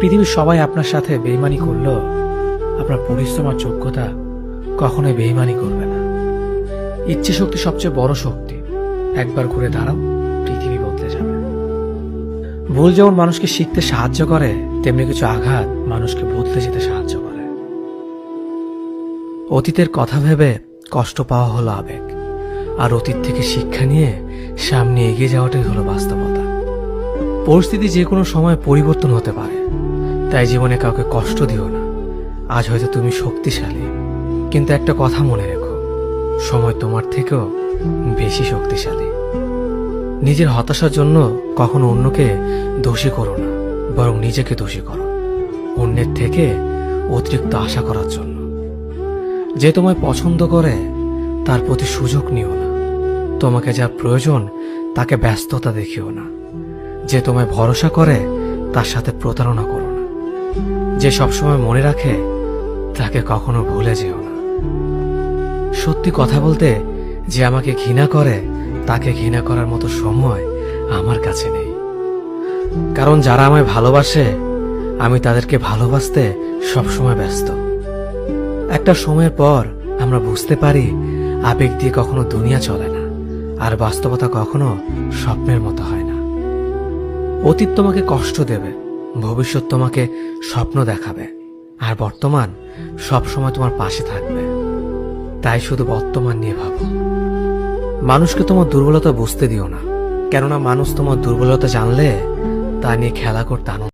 পৃথিবীর সবাই আপনার সাথে বেইমানি করলেও আপনার পরিশ্রম আর যোগ্যতা কখনোই বেইমানি করবে না। ইচ্ছে শক্তি সবচেয়ে বড় শক্তি। একবার ঘুরে দাঁড়াও, পৃথিবী বদলে যাবে। ভুল যেমন মানুষকে শিখতে সাহায্য করে, তেমনি কিছু আঘাত মানুষকে বদলে যেতে সাহায্য করে। অতীতের কথা ভেবে কষ্ট পাওয়া হলো আবেগ, আর অতীত থেকে শিক্ষা নিয়ে সামনে এগিয়ে যাওয়াটাই হলো বাস্তবতা। পরিস্থিতি যে কোনো সময় পরিবর্তন হতে পারে, তাই জীবনে কাউকে কষ্ট দিও না। আজ হয়তো তুমি শক্তিশালী, কিন্তু একটা কথা মনে রেখো, সময় তোমার থেকেও বেশি শক্তিশালী। নিজের হতাশার জন্য কখনো অন্যকে দোষী করো না, বরং নিজেকে দোষী করো অন্যের থেকে অতিরিক্ত আশা করার জন্য। যে তোমায় পছন্দ করে তার প্রতি সুযোগ নিও না। তোমাকে যা প্রয়োজন তাকে ব্যস্ততা দেখিও না। যে তোমায় ভরসা করে তার সাথে প্রতারণা করো না। যে সবসময় মনে রাখে তাকে কখনো ভুলে যেও না। সত্যি কথা বলতে, যে আমাকে ঘৃণা করে তাকে ঘৃণা করার মতো সময় আমার কাছে নেই। কারণ যারা আমায় ভালোবাসে, আমি তাদেরকে ভালোবাসতে সবসময় ব্যস্ত। একটা সময়ের পর আমরা বুঝতে পারি আবেগ দিয়ে কখনো দুনিয়া চলে না, আর বাস্তবতা কখনো স্বপ্নের মতো হয় না। অতীত তোমাকে কষ্ট দেবে, ভবিষ্যৎ তোমাকে স্বপ্ন দেখাবে, আর বর্তমান সব সময় তোমার পাশে থাকবে। তাই শুধু বর্তমান নিয়ে ভাবো। মানুষকে তোমার দুর্বলতা বুঝতে দিও না, কেননা মানুষ তোমার দুর্বলতা জানলে তা নিয়ে খেলা করতে আনন্দ